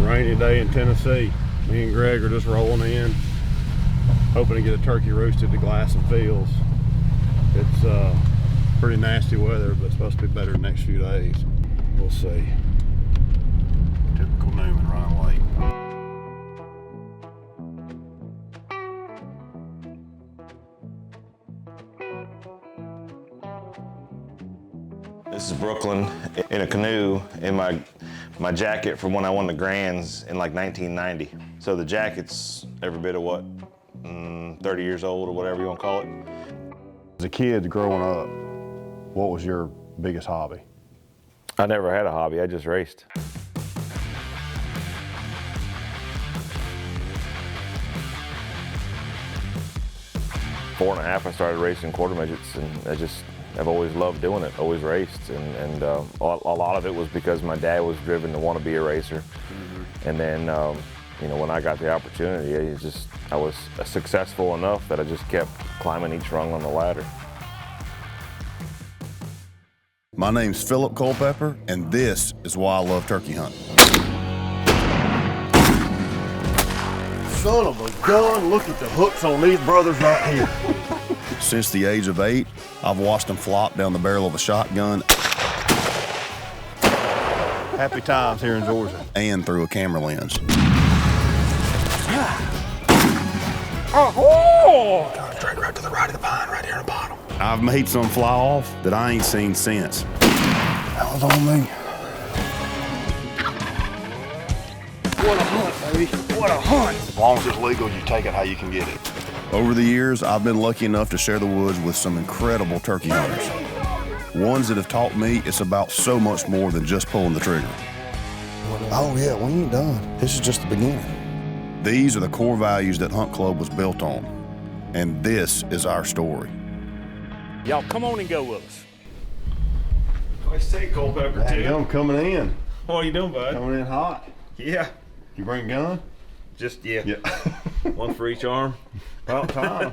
rainy day in Tennessee. Me and Greg are just rolling in, hoping to get a turkey roasted to glass and fields. It's pretty nasty weather, but it's supposed to be better the next few days. We'll see. Typical Newman running late. This is Brooklyn in a canoe in my jacket from when I won the Grands in like 1990. So the jacket's every bit of what, 30 years old or whatever you want to call it. As a kid growing up, what was your biggest hobby? I never had a hobby, I just raced. Four and a half, I started racing quarter midgets, and I've always loved doing it, always raced, and a lot of it was because my dad was driven to want to be a racer. Mm-hmm. And then, you know, when I got the opportunity, I was successful enough that I just kept climbing each rung on the ladder. My name's Philip Culpepper, and this is why I love turkey hunting. Son of a gun, look at the hooks on these brothers right here. Since the age of 8, I've watched them flop down the barrel of a shotgun. Happy times here in Georgia. And through a camera lens. Oh! Straight right to the right of the pine, right here in the bottom. I've made some fly off that I ain't seen since. That was on me. What a hunt, baby. What a hunt. As long as it's legal, you take it how you can get it. Over the years, I've been lucky enough to share the woods with some incredible turkey hunters. Ones that have taught me it's about so much more than just pulling the trigger. Oh yeah, we ain't done. This is just the beginning. These are the core values that Hunt Club was built on. And this is our story. Y'all come on and go with us. Nice take, Culpepper, too. I'm coming in. What are you doing, bud? Coming in hot. Yeah. You bring a gun? Just, yeah. One for each arm. About time.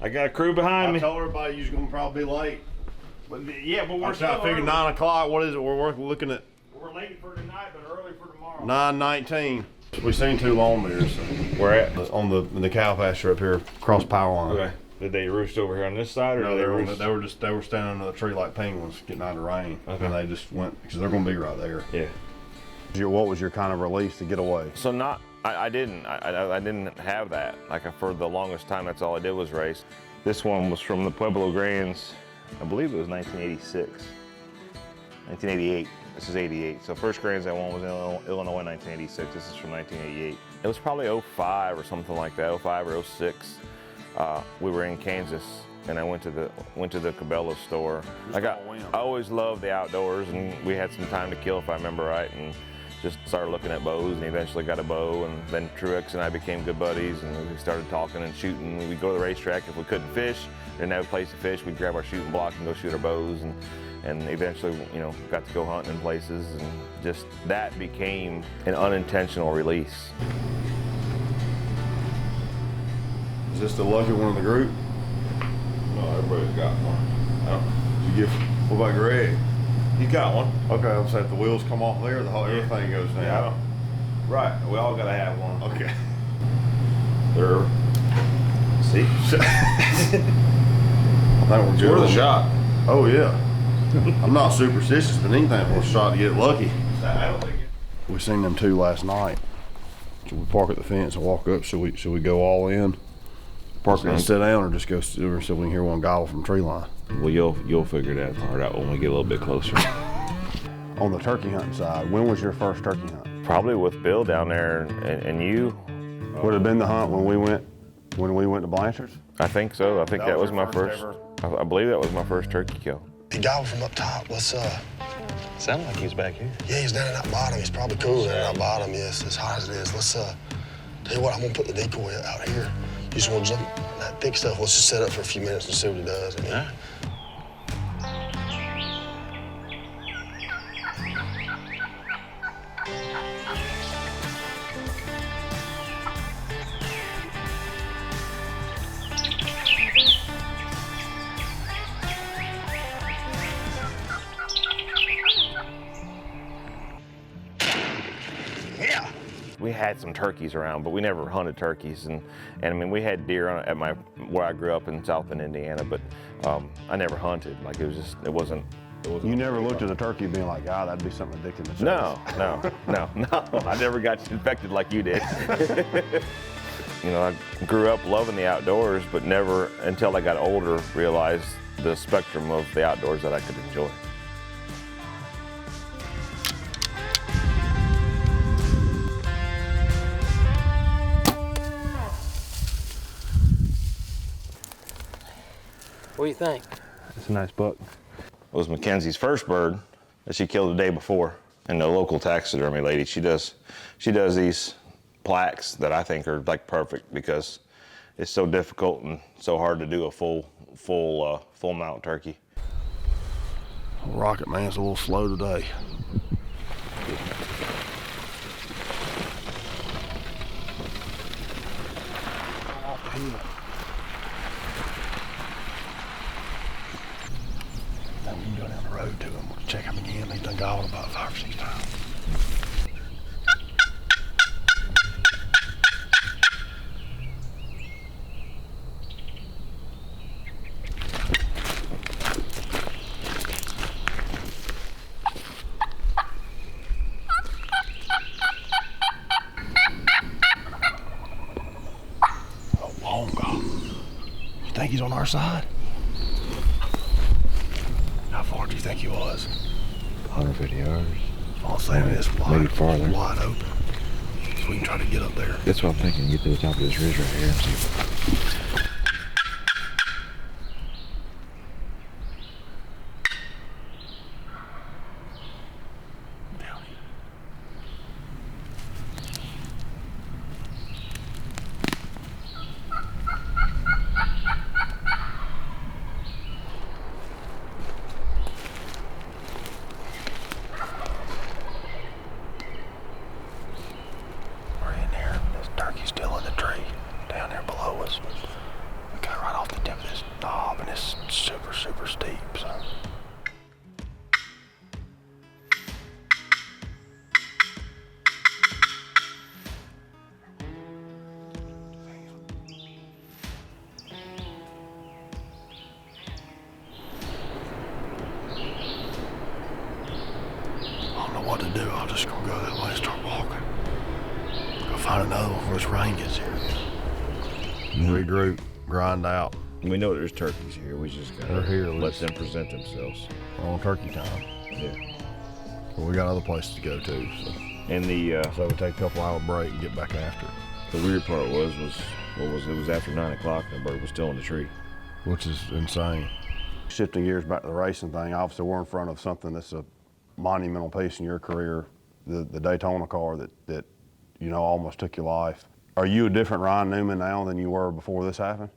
I got a crew behind me. I told everybody you was going to probably be late. But, yeah, but we're I'm trying to figure 9 o'clock. What is it? We're looking at... We're late for tonight, but early for tomorrow. 9:19. We've seen 2 long bears. Where at? On the cow pasture up here, across power line. Okay. Did they roost over here on this side, or No, did they were standing under the tree like penguins, getting out of the rain. Okay. And they just went, because they're going to be right there. Yeah. What was your kind of release to get away? So I didn't have that. Like for the longest time, that's all I did was race. This one was from the Pueblo Grands. I believe it was 1986, 1988. This is 88. So first Grands I won was in Illinois 1986. This is from 1988. It was probably 05 or something like that, 05 or 06. We were in Kansas, and I went to the Cabela's store. I always loved the outdoors, and we had some time to kill, if I remember right, and just started looking at bows, and eventually got a bow, and then Truex and I became good buddies, and we started talking and shooting. We'd go to the racetrack if we couldn't fish, didn't have a place to fish, we'd grab our shooting block and go shoot our bows, and eventually, you know, got to go hunting in places, and just that became an unintentional release. Is this the lucky one in the group? No, everybody's got one. Did you what about Greg? You got one. Okay, I'll say if the wheels come off there, everything goes down. Yeah. Right. We all gotta have one. Okay. They're. See. I think we're good. Worth a shot. Oh yeah. I'm not superstitious, but anything worth a shot to get lucky. I don't think it. We seen them 2 last night. Should we park at the fence and walk up? Should we go all in? Park and sit down, or just go so we can hear one gobble from tree line? Well, you'll figure that part out when we get a little bit closer. On the turkey hunting side, when was your first turkey hunt? Probably with Bill down there and you. Would it have been the hunt when we went to Blanchard's? I think so. I think that was my first. I believe that was my first turkey kill. He gobbled from up top. Let's Sounded like he was back here. yeah, he's down in that bottom. He's probably cooler down in that bottom. Yes, as hot as it is. Let's tell you what, I'm gonna put the decoy out here. You just wanna jump that thick stuff. Let's just set up for a few minutes and see what he does. I mean, All right. yeah. We had some turkeys around, but we never hunted turkeys. And I mean, we had deer at where I grew up in South Bend, Indiana, but I never hunted. Like it wasn't. You never looked at a turkey being like, ah, that'd be something addicting to chase. No. I never got infected like you did. You know, I grew up loving the outdoors, but never, until I got older, realized the spectrum of the outdoors that I could enjoy. What do you think? It's a nice buck. It was Mackenzie's first bird that she killed the day before. And the local taxidermy lady, she does these plaques that I think are like perfect because it's so difficult and so hard to do a full mount turkey. Rocket Man's a little slow today. Then we can go down the road to him. We'll check him again. He's done gobbled about 5 or 6 times. You think he's on our side? How far do you think he was? 150 yards. I'm saying it's wide, Maybe farther. wide open. So we can try to get up there. That's what I'm thinking. Get to the top of this ridge right here and see. Down here. We're in there. This turkey's still in the tree down there below us. We got right off the tip of this knob, and it's super, super steep. So. I don't know what to do. I'm just gonna go that way and start walking. Go find another one before this rain gets here. Regroup, grind out. We know there's turkeys here. We just gotta They're here, let let's- them present themselves. We're on turkey time. Yeah. But we got other places to go to. And the So we take a couple hour break and get back after it. the weird part was it was after 9 o'clock and the bird was still in the tree. Which is insane. Shifting gears back to the racing thing, obviously we're in front of something that's a monumental piece in your career, the Daytona car that you know almost took your life. Are you a different Ryan Newman now than you were before this happened?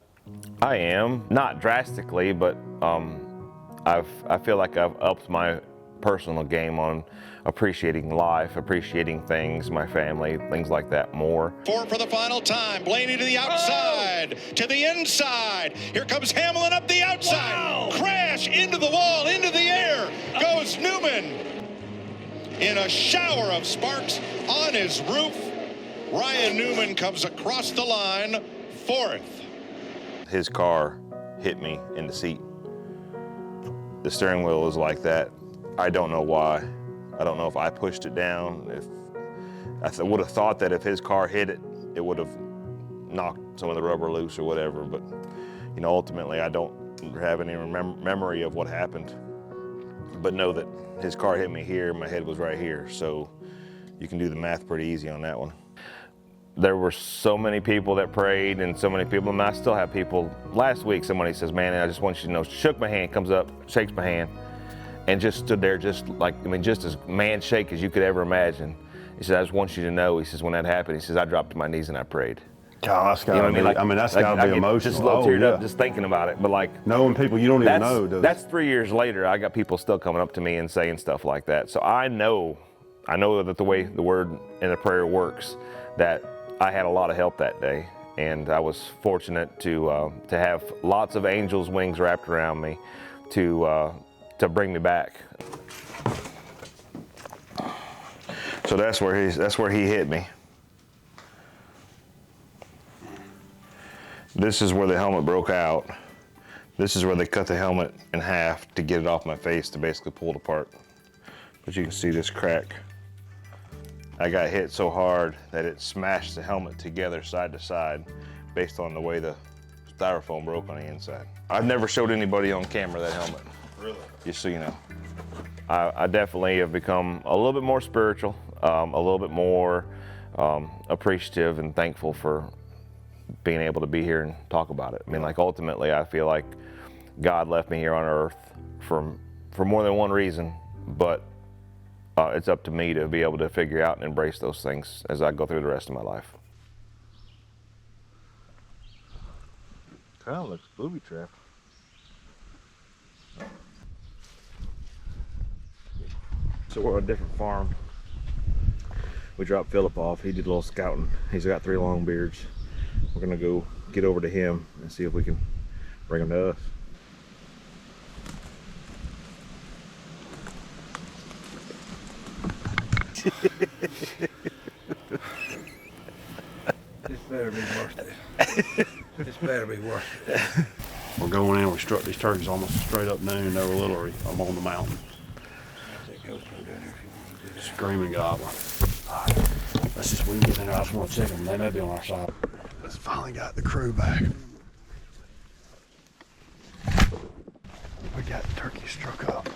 I am, not drastically, but I feel like I've upped my personal game on appreciating life, appreciating things, my family, things like that more. For the final time, Blaney to the outside, to the inside. Here comes Hamlin up the outside. Crash into the wall, into the air goes Newman. In a shower of sparks on his roof, Ryan Newman comes across the line, 4th. His car hit me in the seat. The steering wheel is like that. I don't know why. I don't know if I pushed it down. If I would have thought that if his car hit it, it would have knocked some of the rubber loose or whatever. But you know, ultimately, I don't have any memory of what happened. But know that his car hit me here. My head was right here. So you can do the math pretty easy on that one. There were so many people that prayed and so many people, and I still have people. Last week, somebody says, man, I just want you to know, shook my hand, comes up, shakes my hand, and just stood there just like, I mean, just as man shake as you could ever imagine. He said, I just want you to know, he says, when that happened, he says, I dropped to my knees and I prayed. God, that's You know gotta what I mean? be, that's gotta be get emotional. just a little Oh, teared yeah. up just thinking about it, but like, Knowing people you don't even know. that's 3 years later, I got people still coming up to me and saying stuff like that. So I know that the way the word and the prayer works, that I had a lot of help that day, and I was fortunate to have lots of angels' wings wrapped around me to bring me back. So that's where he hit me. This is where the helmet broke out. This is where they cut the helmet in half to get it off my face to basically pull it apart. But you can see this crack. I got hit so hard that it smashed the helmet together side to side based on the way the styrofoam broke on the inside. I've never showed anybody on camera that helmet. Really? Just so you know. I definitely have become a little bit more spiritual, a little bit more appreciative and thankful for being able to be here and talk about it. I mean, like, ultimately, I feel like God left me here on earth for more than one reason, but it's up to me to be able to figure out and embrace those things as I go through the rest of my life. Kind of looks booby trap. So we're on a different farm. We dropped Philip off. He did a little scouting. He's got 3 long beards. We're gonna go get over to him and see if we can bring him to us. This better be worth it. This better be worth it. We're going in, we struck these turkeys almost straight up noon. They were literally up on the mountain. Screaming gobbler. Let's just, we can get in there. I just want to check them. They may be on our side. Let's finally got the crew back. We got the turkey struck up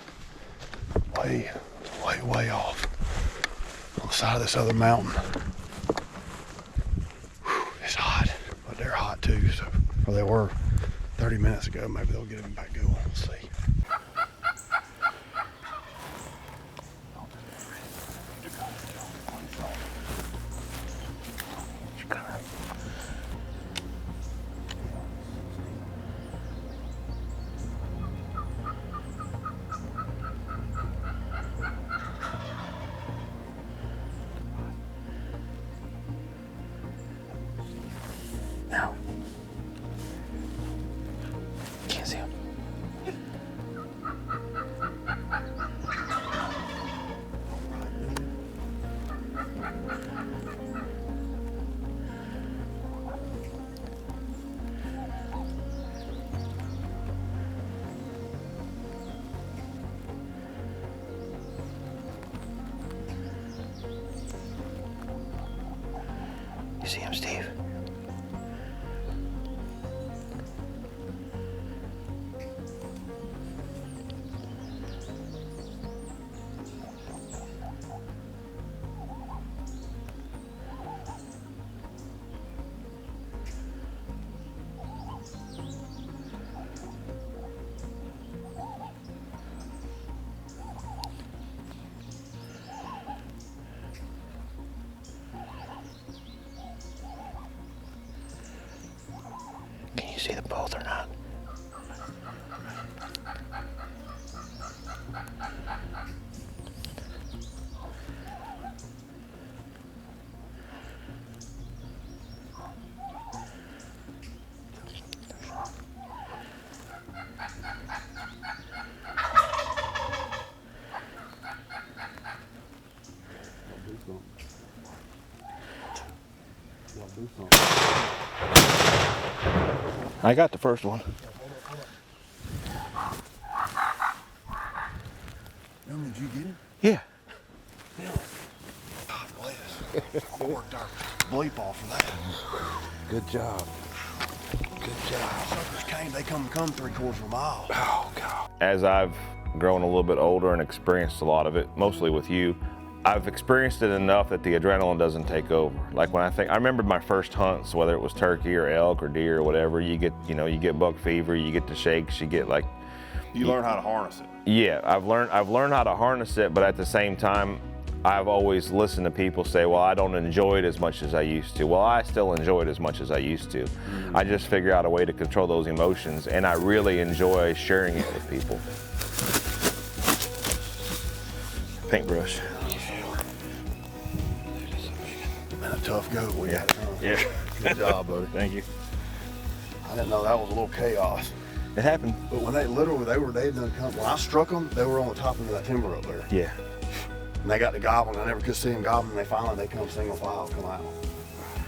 way off on the side of this other mountain. Whew, it's hot, but they're hot too. So, or they were 30 minutes ago. Maybe they'll get them back going. We'll see. Now. Can't see him. You see him, Steve? Can you see them both or not? I got the first one. Newman, did you get him? Yeah. God bless. I worked our bleep off of that. Good job. Good job. Suckers came, they come 3/4 of a mile. Oh, God. As I've grown a little bit older and experienced a lot of it, mostly with you, I've experienced it enough that the adrenaline doesn't take over. Like I remember my first hunts, whether it was turkey or elk or deer or whatever, you get buck fever, you get the shakes, you get like. You learn how to harness it. Yeah, I've learned how to harness it, but at the same time, I've always listened to people say, well, I don't enjoy it as much as I used to. Well, I still enjoy it as much as I used to. Mm-hmm. I just figure out a way to control those emotions, and I really enjoy sharing it with people. Paintbrush. Been a tough go. We got it. Yeah. Good job, buddy. Thank you. I didn't know that was a little chaos. It happened. But when they had done come, when I struck them, they were on the top of that timber up there. Yeah. And they got the gobbling. I never could see them gobbling. They finally come single file come out.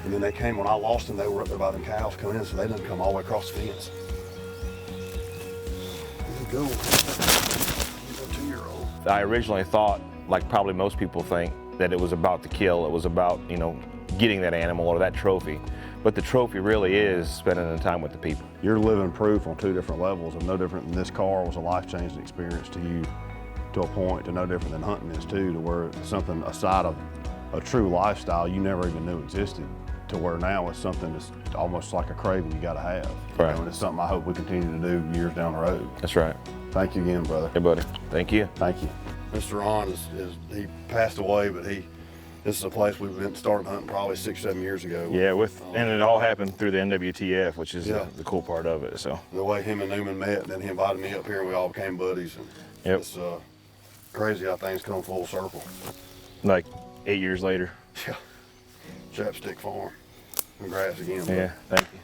And then they came, when I lost them, they were up there by them cows coming in, so they didn't come all the way across the fence. There you go. 2-year-old. I originally thought, like probably most people think, that it was about the kill. It was about, you know, getting that animal or that trophy. But the trophy really is spending the time with the people. You're living proof on 2 different levels, and no different than this car was a life-changing experience to you, to a point, to no different than hunting is too, to where it's something aside of a true lifestyle you never even knew existed, to where now it's something that's almost like a craving you gotta have. Right. You know, and it's something I hope we continue to do years down the road. That's right. Thank you again, brother. Hey, buddy. Thank you. Thank you. Mr. Ron he passed away, but this is a place we've been started hunting probably 6-7 years ago. Yeah, and it all happened through the NWTF, which is Yeah. the cool part of it. So The way him and Newman met, and then he invited me up here, and we all became buddies. And Yep. It's crazy how things come full circle. like 8 years later. Yeah. Chapstick Farm. Congrats again. bro. Yeah, thank you.